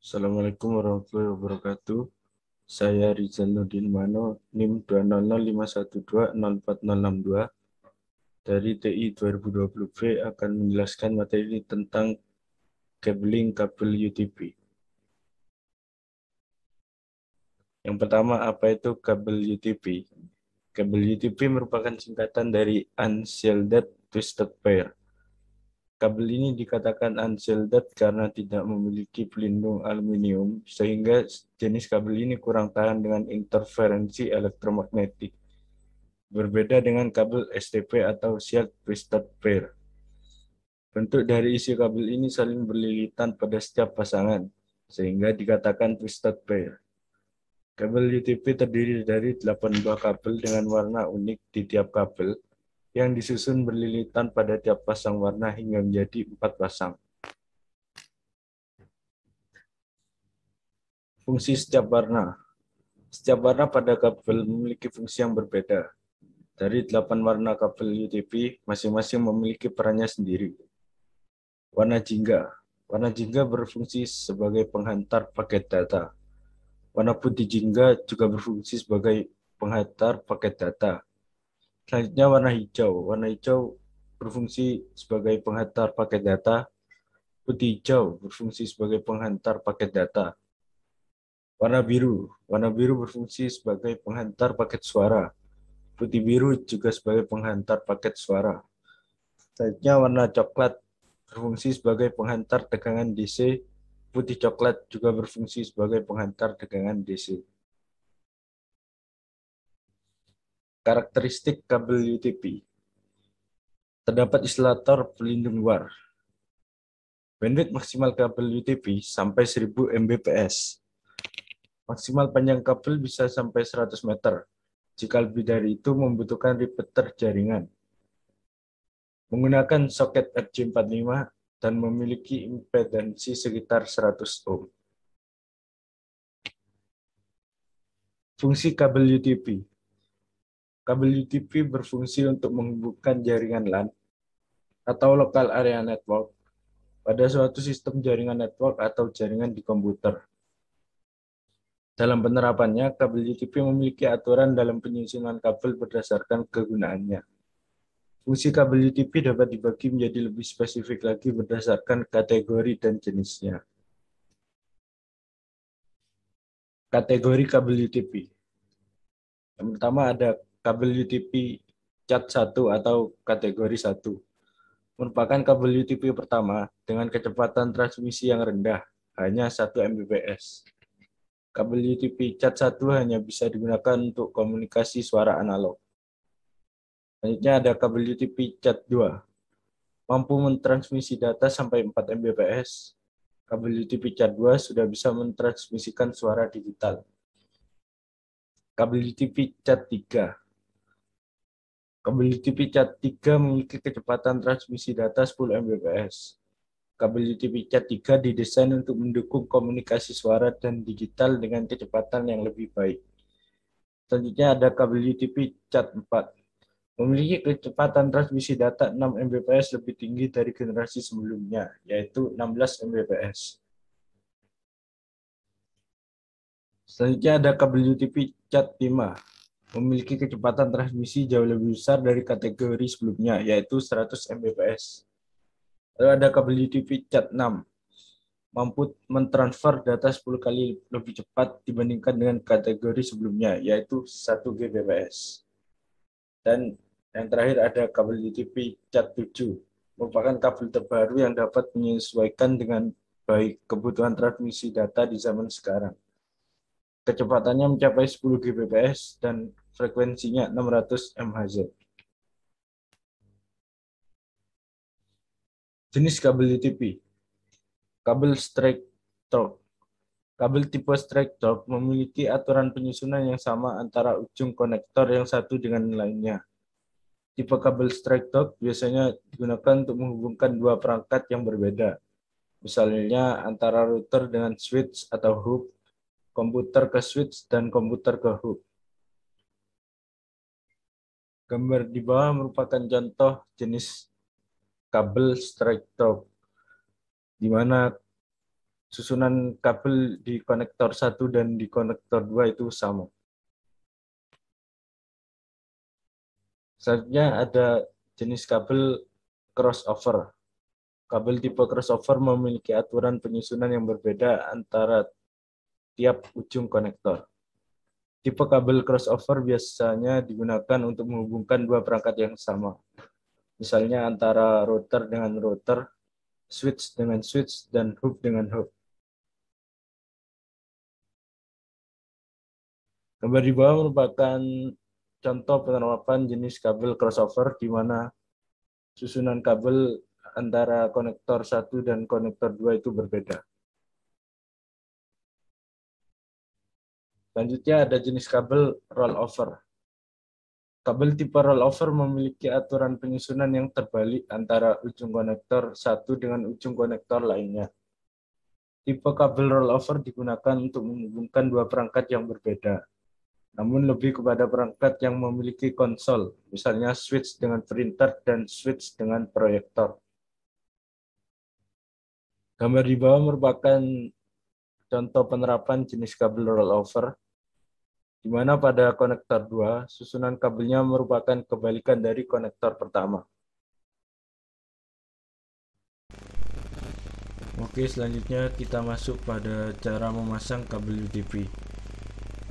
Assalamualaikum warahmatullahi wabarakatuh. Saya Rizal Nurdin Mano, NIM 20051204062 dari TI 2020B akan menjelaskan materi tentang cabling kabel UTP. Yang pertama, apa itu kabel UTP? Kabel UTP merupakan singkatan dari Unshielded Twisted Pair. Kabel ini dikatakan unshielded karena tidak memiliki pelindung aluminium, sehingga jenis kabel ini kurang tahan dengan interferensi elektromagnetik. Berbeda dengan kabel STP atau Shield Twisted Pair. Bentuk dari isi kabel ini saling berlilitan pada setiap pasangan, sehingga dikatakan Twisted Pair. Kabel UTP terdiri dari 8 buah kabel dengan warna unik di tiap kabel, yang disusun berlilitan pada tiap pasang warna hingga menjadi 4 pasang. Fungsi setiap warna. Setiap warna pada kabel memiliki fungsi yang berbeda. Dari 8 warna kabel UTP, masing-masing memiliki perannya sendiri. Warna jingga. Warna jingga berfungsi sebagai penghantar paket data. Warna putih jingga juga berfungsi sebagai penghantar paket data. Selanjutnya warna hijau. Warna hijau berfungsi sebagai penghantar paket data. Putih hijau berfungsi sebagai penghantar paket data. Warna biru. Warna biru berfungsi sebagai penghantar paket suara. Putih biru juga sebagai penghantar paket suara. Selanjutnya warna coklat berfungsi sebagai penghantar tegangan DC. Putih coklat juga berfungsi sebagai penghantar tegangan DC. Karakteristik kabel UTP. Terdapat isolator pelindung luar. Bandwidth maksimal kabel UTP sampai 1000 Mbps. Maksimal panjang kabel bisa sampai 100 meter. Jika lebih dari itu membutuhkan repeater jaringan. Menggunakan soket RJ45 dan memiliki impedansi sekitar 100 ohm. Fungsi kabel UTP. Kabel UTP berfungsi untuk menghubungkan jaringan LAN atau Local Area Network pada suatu sistem jaringan network atau jaringan di komputer. Dalam penerapannya, kabel UTP memiliki aturan dalam penyusunan kabel berdasarkan kegunaannya. Fungsi kabel UTP dapat dibagi menjadi lebih spesifik lagi berdasarkan kategori dan jenisnya. Kategori kabel UTP. Yang pertama ada kabel UTP Cat 1 atau kategori 1. Merupakan kabel UTP pertama dengan kecepatan transmisi yang rendah, hanya 1 Mbps. Kabel UTP Cat 1 hanya bisa digunakan untuk komunikasi suara analog. Selanjutnya ada kabel UTP Cat 2. Mampu mentransmisi data sampai 4 Mbps. Kabel UTP Cat 2 sudah bisa mentransmisikan suara digital. Kabel UTP Cat 3. Kabel UTP Cat 3 memiliki kecepatan transmisi data 10 Mbps. Kabel UTP Cat 3 didesain untuk mendukung komunikasi suara dan digital dengan kecepatan yang lebih baik. Selanjutnya ada kabel UTP Cat 4. Memiliki kecepatan transmisi data 6 Mbps lebih tinggi dari generasi sebelumnya, yaitu 16 Mbps. Selanjutnya ada kabel UTP Cat 5. Memiliki kecepatan transmisi jauh lebih besar dari kategori sebelumnya, yaitu 100 Mbps. Lalu ada kabel UTP Cat 6. Mampu mentransfer data 10 kali lebih cepat dibandingkan dengan kategori sebelumnya, yaitu 1 Gbps. Dan yang terakhir ada kabel UTP Cat 7, merupakan kabel terbaru yang dapat menyesuaikan dengan baik kebutuhan transmisi data di zaman sekarang. Kecepatannya mencapai 10 Gbps dan frekuensinya 600 MHz. Jenis kabel UTP. Kabel straight torque. Kabel tipe straight torque memiliki aturan penyusunan yang sama antara ujung konektor yang satu dengan lainnya. Tipe kabel straight torque biasanya digunakan untuk menghubungkan dua perangkat yang berbeda. Misalnya antara router dengan switch atau hub, komputer ke switch, dan komputer ke hub. Gambar di bawah merupakan contoh jenis kabel straight torque, di mana susunan kabel di konektor 1 dan di konektor 2 itu sama. Selanjutnya ada jenis kabel crossover. Kabel tipe crossover memiliki aturan penyusunan yang berbeda antara tiap ujung konektor. Tipe kabel crossover biasanya digunakan untuk menghubungkan dua perangkat yang sama. Misalnya antara router dengan router, switch dengan switch, dan hub dengan hub. Gambar di bawah merupakan contoh penerapan jenis kabel crossover di mana susunan kabel antara konektor 1 dan konektor 2 itu berbeda. Selanjutnya ada jenis kabel rollover. Kabel tipe rollover memiliki aturan penyusunan yang terbalik antara ujung konektor 1 dengan ujung konektor lainnya. Tipe kabel rollover digunakan untuk menghubungkan dua perangkat yang berbeda, namun lebih kepada perangkat yang memiliki konsol, misalnya switch dengan printer dan switch dengan proyektor. Gambar di bawah merupakan contoh penerapan jenis kabel rollover, di mana pada konektor 2, susunan kabelnya merupakan kebalikan dari konektor pertama. Oke, selanjutnya kita masuk pada cara memasang kabel UTP.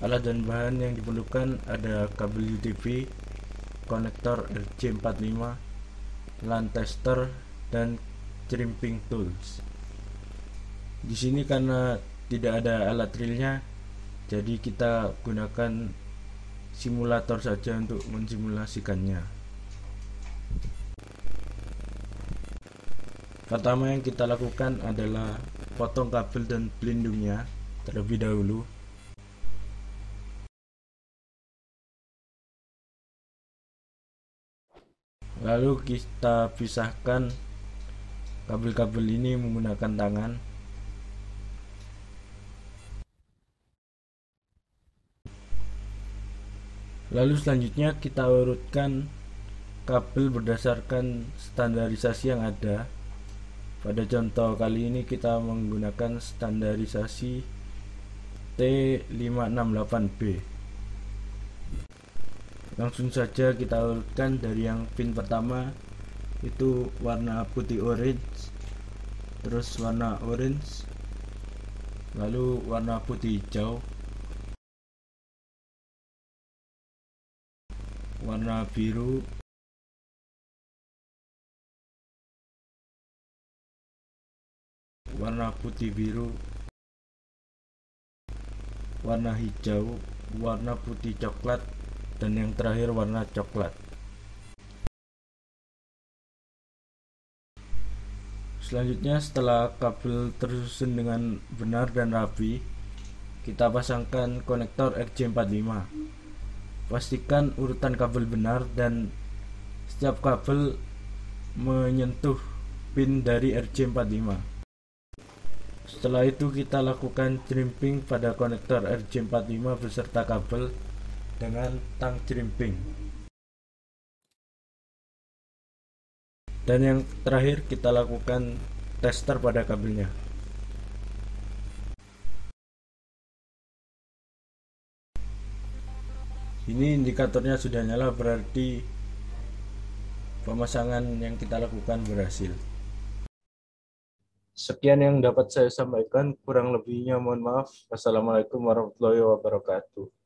Alat dan bahan yang diperlukan ada kabel UTP, konektor RJ45, LAN tester, dan crimping tools. Di sini karena tidak ada alat realnya, jadi kita gunakan simulator saja untuk mensimulasikannya. Pertama yang kita lakukan adalah potong kabel dan pelindungnya terlebih dahulu. Lalu kita pisahkan kabel-kabel ini menggunakan tangan. Lalu selanjutnya kita urutkan kabel berdasarkan standarisasi yang ada. Pada contoh kali ini kita menggunakan standarisasi T568B. Langsung saja kita urutkan dari yang pin pertama itu warna putih orange, terus warna orange, lalu warna putih hijau, warna biru, warna putih biru, warna hijau, warna putih coklat, dan yang terakhir warna coklat. Selanjutnya setelah kabel tersusun dengan benar dan rapi, kita pasangkan konektor RJ45. Pastikan urutan kabel benar dan setiap kabel menyentuh pin dari RJ45. Setelah itu kita lakukan crimping pada konektor RJ45 beserta kabel dengan tang crimping. Dan yang terakhir kita lakukan tester pada kabelnya. Ini indikatornya sudah nyala, berarti pemasangan yang kita lakukan berhasil. Sekian yang dapat saya sampaikan, kurang lebihnya mohon maaf. Wassalamualaikum warahmatullahi wabarakatuh.